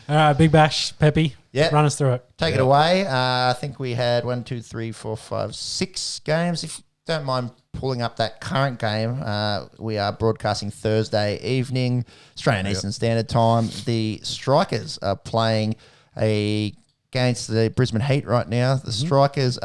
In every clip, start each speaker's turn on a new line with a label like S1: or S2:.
S1: All right, Big Bash, Peppy.
S2: Yep.
S1: Run us through it.
S2: Take it away. I think we had 1, 2, 3, 4, 5, 6 games. If you don't mind pulling up that current game, we are broadcasting Thursday evening, Australian Eastern Standard Time. The Strikers are playing against the Brisbane Heat right now. The Strikers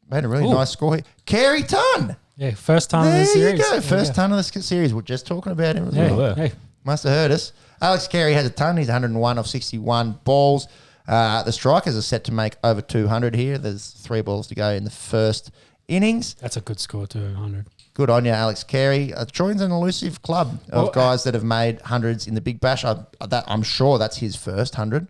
S2: made a really nice score here. Carey Tunn.
S1: Yeah, first time in the series.
S2: There you go. First ton of the series. We're just talking about him.
S1: Yeah.
S2: Must have heard us. Alex Carey has a ton. He's 101 of 61 balls. The Strikers are set to make over 200 here. There's 3 balls to go in the first innings.
S1: That's a good score, 200.
S2: Good on you, Alex Carey. Troy's an elusive club of guys that have made hundreds in the Big Bash. I'm sure that's his first 100.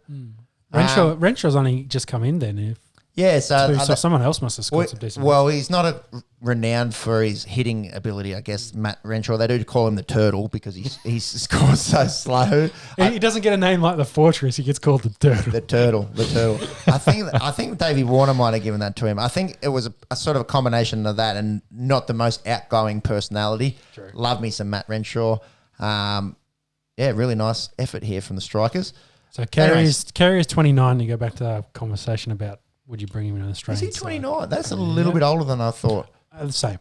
S1: Renshaw's only just come in then.
S2: Yeah, so
S1: someone else must have scored some decent.
S2: Well, he's not renowned for his hitting ability, I guess, Matt Renshaw. They do call him the Turtle because he scores so slow.
S1: He doesn't get a name like the Fortress. He gets called the Turtle.
S2: The Turtle. I think Davey Warner might have given that to him. I think it was a sort of a combination of that and not the most outgoing personality.
S1: True.
S2: Love me some Matt Renshaw. Really nice effort here from the Strikers.
S1: So Carey is 29. You go back to our conversation about would you bring him in Australia?
S2: Is he 29? That's a little bit older than I thought.
S1: The same.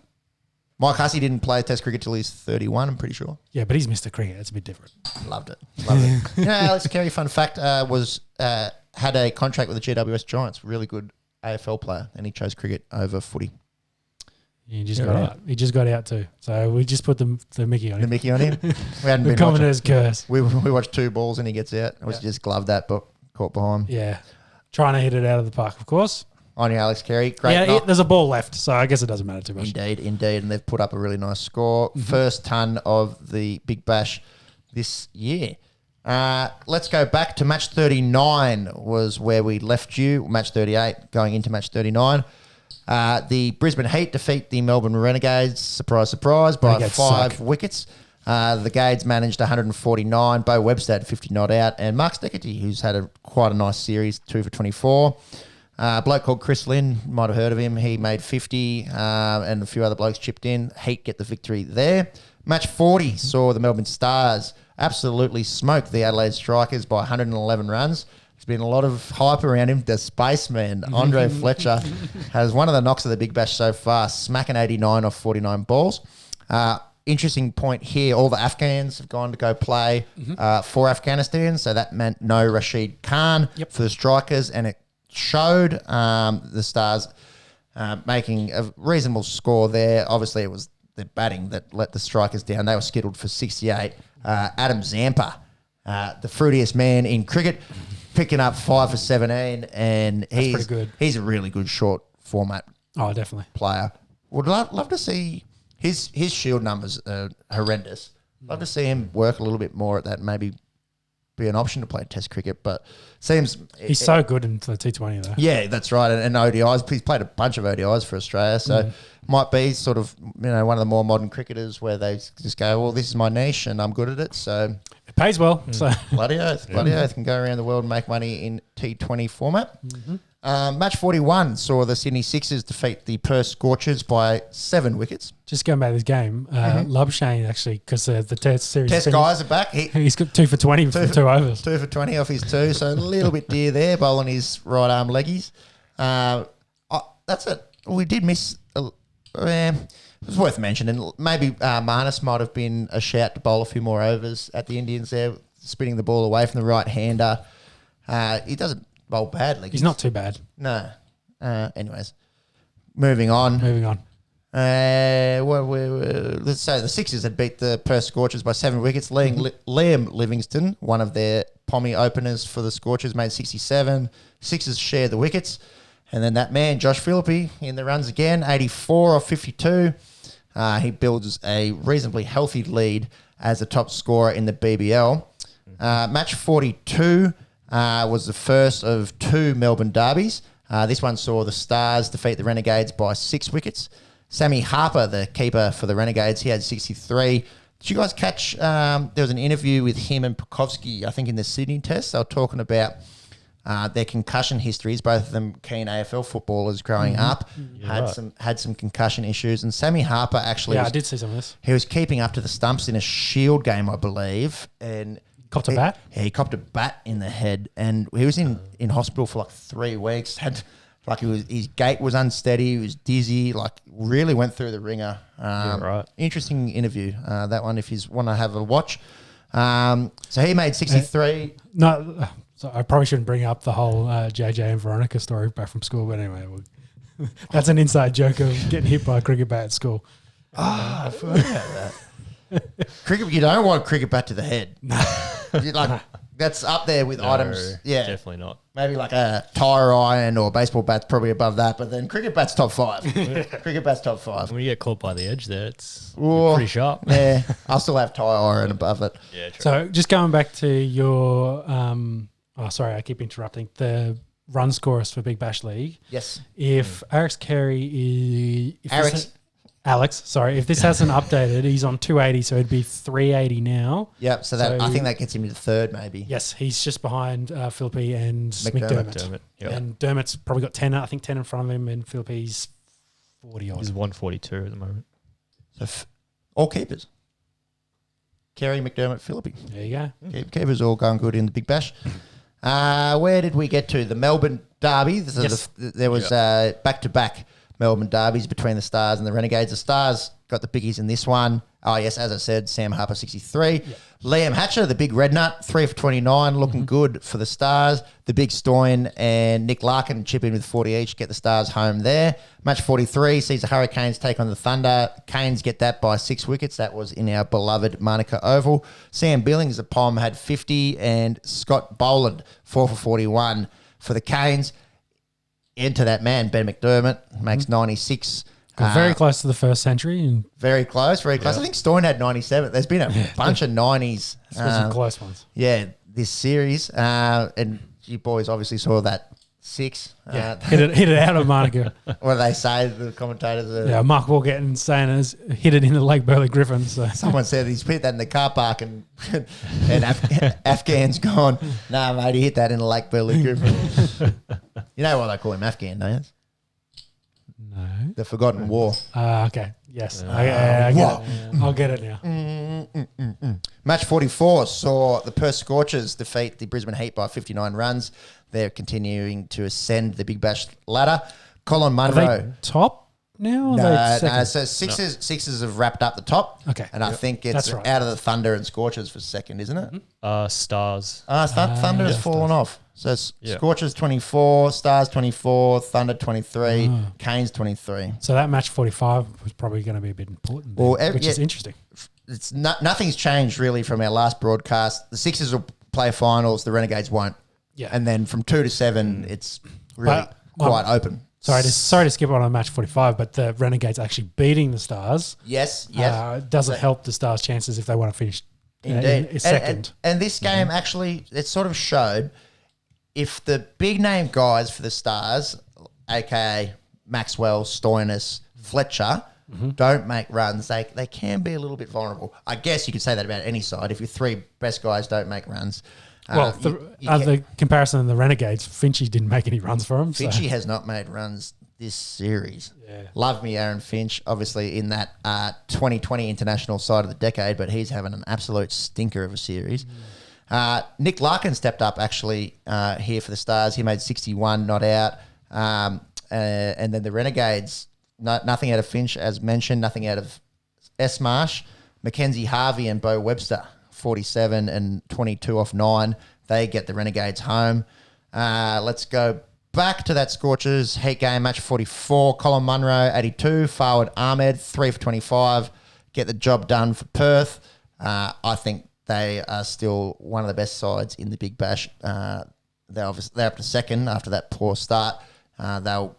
S2: Mike Hussey didn't play Test cricket till he's 31, I'm pretty sure.
S1: Yeah, but he's Mr. Cricket. It's a bit different.
S2: Loved it. Alex Carey, fun fact, had a contract with the GWS Giants. Really good AFL player, and he chose cricket over footy.
S1: He just got out. He just got out too. So we just put the Mickey on him.
S2: The Mickey on him? We hadn't been
S1: Commoner's curse.
S2: We watched 2 balls and he gets out. I was just gloved that, but caught behind.
S1: Yeah. Trying to hit it out of the park, of course.
S2: On you, Alex Carey. Great knock.
S1: There's a ball left, so I guess it doesn't matter too much.
S2: Indeed. And they've put up a really nice score. First ton of the Big Bash this year. Let's go back to match 39 was where we left you. Match 38 going into match 39. The Brisbane Heat defeat the Melbourne Renegades, surprise, surprise, by
S1: Renegades
S2: 5
S1: suck.
S2: wickets. The Gades managed 149. Bo Webster had 50 not out. And Mark Steckety, who's had quite a nice series, 2 for 24. A bloke called Chris Lynn, might have heard of him. He made 50 and a few other blokes chipped in. Heat get the victory there. Match 40 saw the Melbourne Stars absolutely smoke the Adelaide Strikers by 111 runs. There's been a lot of hype around him. The spaceman, Andre Fletcher, has one of the knocks of the Big Bash so far, smacking 89 off 49 balls. Interesting point here, all the Afghans have gone to go play for Afghanistan, so that meant no Rashid Khan for the Strikers, and it showed the Stars making a reasonable score there. Obviously, it was the batting that let the Strikers down. They were skittled for 68. Adam Zampa, the fruitiest man in cricket, picking up 5 for 17, and
S1: pretty good.
S2: He's a really good short format
S1: definitely
S2: player. Would love to see his shield numbers are horrendous. Love to see him work a little bit more at that. Maybe be an option to play Test cricket, but seems
S1: he's so good in the T20 though.
S2: Yeah, that's right. And ODIs, he's played a bunch of ODIs for Australia, so might be sort of one of the more modern cricketers where they just go, well, this is my niche and I'm good at it. So
S1: it pays well. So
S2: bloody oath can go around the world and make money in T20 format. Match 41 saw the Sydney Sixers defeat the Perth Scorchers by 7 wickets.
S1: Just going back to this game, Labuschagne actually, because the Test series
S2: guys are back.
S1: He's got 2 for 20 from 2 overs.
S2: 2 for 20 off his 2, so a little bit dear there, bowling his right arm leggies. That's it. We did miss. It was worth mentioning. Maybe Marnus might have been a shout to bowl a few more overs at the Indians there, spinning the ball away from the right-hander. He doesn't bowl badly.
S1: He's not too bad.
S2: No. Anyways, moving on. Let's say the Sixers had beat the Perth Scorchers by 7 wickets. Liam Livingston, one of their Pommy openers for the Scorchers, made 67. Sixers shared the wickets. And then that man, Josh Phillippe, in the runs again, 84 off 52. He builds a reasonably healthy lead as the top scorer in the BBL. Match 42 was the first of 2 Melbourne derbies. This one saw the Stars defeat the Renegades by 6 wickets. Sammy Harper, the keeper for the Renegades, he had 63. Did you guys catch, there was an interview with him and Pukovsky, I think in the Sydney Test. They were talking about their concussion histories, both of them keen AFL footballers growing up, had some concussion issues. And Sammy Harper actually
S1: I did see some of this.
S2: He was keeping up to the stumps in a Shield game, I believe, and
S1: Copped a bat?
S2: He copped a bat in the head, and he was in hospital for like 3 weeks. His gait was unsteady. He was dizzy. Like really went through the ringer.
S3: Right.
S2: Interesting interview. That one, if you want to have a watch. So he made 63.
S1: No, so I probably shouldn't bring up the whole JJ and Veronica story back from school, but anyway, that's an inside joke of getting hit by a cricket bat at school.
S2: I forgot about that. Cricket, you don't want a cricket bat to the head. That's up there with items. Yeah,
S3: definitely not.
S2: Maybe like a tire iron or baseball bat's probably above that, but then cricket bat's top 5. Cricket bat's top 5.
S3: When you get caught by the edge there, it's
S2: Ooh,
S3: pretty sharp.
S2: Yeah, I'll still have tire iron above it.
S3: Yeah, true.
S1: So just going back to your, sorry, I keep interrupting, the run scorers for Big Bash League.
S2: Yes.
S1: If Alex Carey is... Alex, sorry, if this hasn't updated, he's on 280, so it'd be 380 now.
S2: Yep, so I think that gets him to third maybe.
S1: Yes, he's just behind Philippe and
S2: McDermott.
S3: Yep.
S1: And Dermot's probably got 10 in front of him, and Philippe's 40 odd.
S3: He's 142 at the moment.
S2: So all keepers. Kerry, McDermott, Philippe.
S1: There you go.
S2: Keepers all going good in the Big Bash. Where did we get to? The Melbourne Derby. So
S1: Yes.
S2: There was back-to-back Melbourne derbies between the Stars and the Renegades. The Stars got the biggies in this one. Oh, yes, as I said, Sam Harper, 63. Yep. Liam Hatcher, the big red nut, 3 for 29, looking good for the Stars. The big Stoyan and Nick Larkin chip in with 40 each, get the Stars home there. Match 43 sees the Hurricanes take on the Thunder. Canes get that by 6 wickets. That was in our beloved Manuka Oval. Sam Billings, the Pom, had 50, and Scott Boland, 4 for 41 for the Canes. Enter that man, Ben McDermott, makes 96.
S1: Got very close to the first century. And
S2: Very close. I think Stoyan had 97. There's been a bunch of 90s.
S1: some close ones.
S2: Yeah, this series. And you boys obviously saw that 6.
S1: Hit it out of Monica.
S2: What do they say, the commentators?
S1: Yeah, Mark Walgetton saying it's hit it into Lake Burley Griffin. So
S2: Someone said he's put that in the car park and Afghan's gone, nah, mate, he hit that in the Lake Burley Griffin. You know why they call him Afghan, don't you?
S1: no.
S2: The Forgotten War.
S1: Okay. Yes. I get it. I'll get it now.
S2: Match 44 saw the Perth Scorchers defeat the Brisbane Heat by 59 runs. They're continuing to ascend the Big Bash ladder. Colin
S1: Are
S2: Munro.
S1: they top now? Or
S2: No,
S1: second?
S2: so Sixers have wrapped up the top.
S1: Okay.
S2: And I think it's
S1: That's right.
S2: out of the Thunder and Scorchers for second, isn't it?
S3: Stars.
S2: Thunder has fallen off. So Scorchers 24, Stars 24, Thunder 23, Canes 23.
S1: So that match 45 was probably going to be a bit important,
S2: Well,
S1: which is interesting.
S2: It's nothing's changed really from our last broadcast. The Sixers will play finals, the Renegades won't.
S1: Yeah.
S2: And then from 2 to 7, it's really quite open.
S1: Sorry to skip on match 45, but the Renegades actually beating the Stars.
S2: Yes.
S1: Doesn't help the Stars' chances if they want to finish
S2: Indeed.
S1: second.
S2: And this game actually, it sort of showed if the big name guys for the Stars, aka Maxwell, Stoinis, Fletcher, don't make runs, they can be a little bit vulnerable. I guess you could say that about any side. If your 3 best guys don't make runs.
S1: Well, the comparison in the Renegades, Finchie didn't make any runs for him.
S2: Finchie has not made runs this series.
S1: Yeah.
S2: Love me Aaron Finch, obviously in that 2020 international side of the decade, but he's having an absolute stinker of a series. Nick Larkin stepped up actually here for the Stars. He made 61, not out. And then the Renegades, nothing out of Finch, as mentioned, nothing out of S. Marsh. Mackenzie Harvey and Bo Webster, 47 and 22 off 9. They get the Renegades home. Let's go back to that Scorchers Heat game, match 44. Colin Munro, 82. Farward Ahmed, 3 for 25. Get the job done for Perth. I think they are still one of the best sides in the Big Bash. They're up to second after that poor start. They'll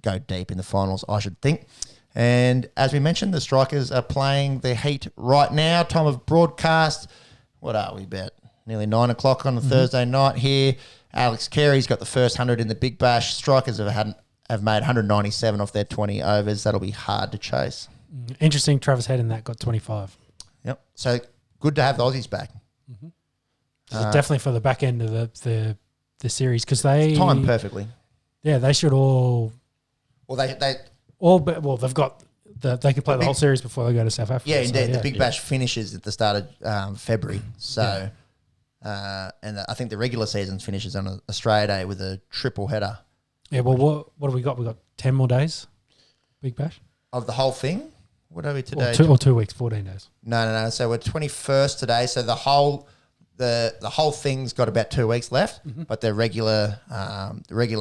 S2: go deep in the finals, I should think. And as we mentioned, the Strikers are playing the Heat right now. Time of broadcast, what are we about? Nearly 9 o'clock on a Thursday night here. Alex Carey's got the first 100 in the Big Bash. Strikers have made 197 off their 20 overs. That'll be hard to chase.
S1: Interesting. Travis Head in that got 25.
S2: Yep. So good to have the Aussies back.
S1: Definitely for the back end of the series because they
S2: timed perfectly.
S1: Yeah, they should all.
S2: Well, they
S1: they've got they could play the whole series before they go to South Africa.
S2: Yeah, indeed. The Big Bash finishes at the start of February, so And I think the regular season finishes on a Australia Day with a triple header.
S1: Yeah, well, what have we got? We got 10 more days. Big Bash.
S2: Of the whole thing? What are we today?
S1: Or 2 weeks, 14 days.
S2: No. So we're 21st today. So the whole thing's got about 2 weeks left, but the regular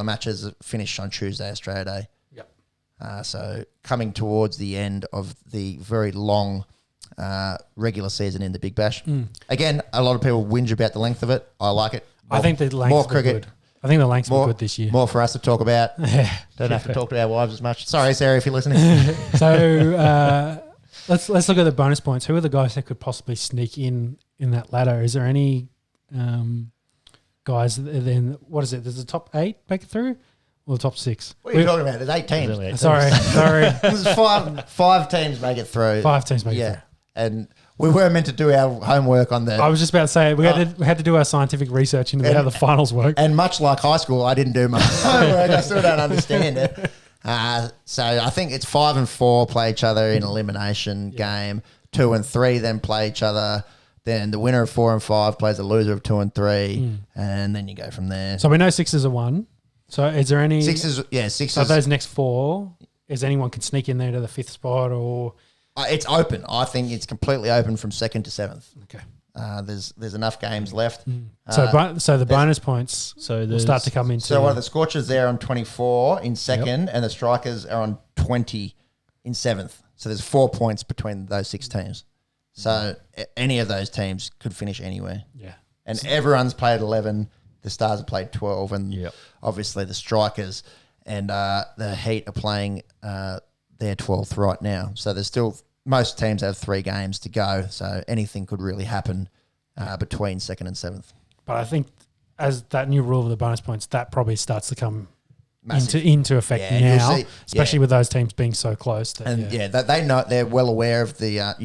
S2: matches finish on Tuesday, Australia Day.
S1: Yep.
S2: So coming towards the end of the very long regular season in the Big Bash. Again, a lot of people whinge about the length of it. I like it.
S1: I think the lengths
S2: more
S1: were
S2: cricket.
S1: good. I think the lengths were good this year.
S2: More for us to talk about. Don't have to talk to our wives as much. Sorry, Sarah, if you're listening.
S1: So let's look at the bonus points. Who are the guys that could possibly sneak in that ladder? Is there any guys? Then what is it? There's the top 8 make it through, or the top 6?
S2: What are you talking about? There's 8 teams.
S3: Really,
S1: Sorry.
S2: There's five teams make it through.
S1: 5 teams make it
S2: Yeah,
S1: through.
S2: and we were meant to do our homework on the.
S1: I was just about to say we had to do our scientific research into how the finals work.
S2: And much like high school, I didn't do my homework. I still don't understand it. So I think it's 5 and 4 play each other in elimination game. 2 and 3 then play each other. Then the winner of 4 and 5 plays the loser of 2 and 3, and then you go from there.
S1: So we know 6 are 1. So is there any
S2: Sixes.
S1: of those next 4? Is anyone can sneak in there to the 5th spot or?
S2: It's open. I think it's completely open from 2nd to 7th.
S1: Okay.
S2: There's enough games left.
S1: So the bonus points
S3: So
S1: will start to come into.
S2: So what are the Scorchers there on 24 in 2nd, and the Strikers are on 20 in 7th. So there's 4 points between those 6 teams. So any of those teams could finish anywhere.
S1: Yeah.
S2: And everyone's played 11. The Stars have played 12, and obviously the Strikers and the Heat are playing their 12th right now. So there's still most teams have 3 games to go. So anything could really happen between 2nd and 7th.
S1: But I think as that new rule of the bonus points, that probably starts to come
S2: Massive.
S1: into effect
S2: Yeah, you'll
S1: now,
S2: see-
S1: especially with those teams being so close. That,
S2: And they know, they're well aware of the.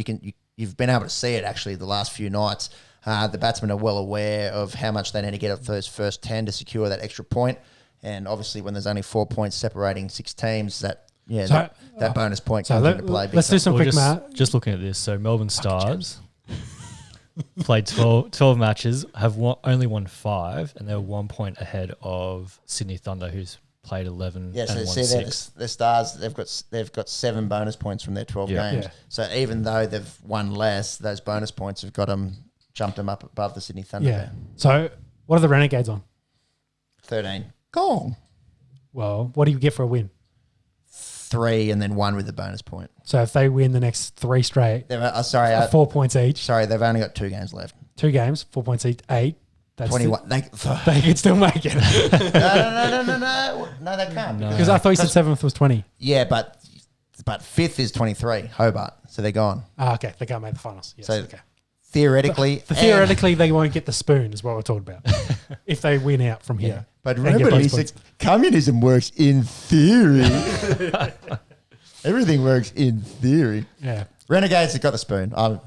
S2: You've been able to see it actually the last few nights. The batsmen are well aware of how much they need to get of those first 10 to secure that extra point. And obviously, when there's only 4 points separating 6 teams, that bonus point comes into play.
S1: Let's do some
S3: Well,
S1: quick math.
S3: just looking at this. So Melbourne Stars played 12 matches, have only won 5, and they're 1 point ahead of Sydney Thunder, who's played 11
S2: Yeah, so
S3: and won
S2: see,
S3: 6.
S2: the Stars, they've got 7 bonus points from their 12 games.
S1: Yeah.
S2: So even though they've won less, those bonus points have jumped them up above the Sydney Thunder.
S1: Yeah.
S2: There.
S1: So what are the Renegades on?
S2: 13. Gong.
S1: Well, what do you get for a win?
S2: 3 and then 1 with the bonus point.
S1: So if they win the next 3 straight,
S2: Sorry,
S1: 4 points each.
S2: sorry, they've only got 2 games left.
S1: 2 games, 4 points each, 8. That's
S2: 21.
S1: They could still make it.
S2: No, they can't.
S3: No.
S1: Because I thought you said 7th was 20.
S2: Yeah, but 5th is 23, Hobart. So they're gone.
S1: Okay. They can't make the finals. Yes,
S2: So
S1: okay.
S2: theoretically,
S1: Theoretically, they won't get the spoon, is what we're talking about. If they win out from here.
S2: But
S1: and get
S2: remember,
S1: bonus
S2: Lisa,
S1: points.
S2: communism works in theory. Everything works in theory.
S1: Yeah.
S2: Renegades have got the spoon. I'm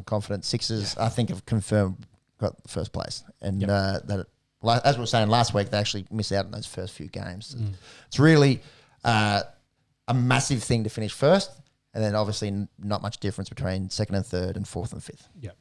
S2: confident. Sixers, I think, have confirmed got the first place. And as we were saying last week, they actually miss out on those first few games. It's really a massive thing to finish first, and then obviously not much difference between 2nd and 3rd and 4th and 5th.
S1: Yeah.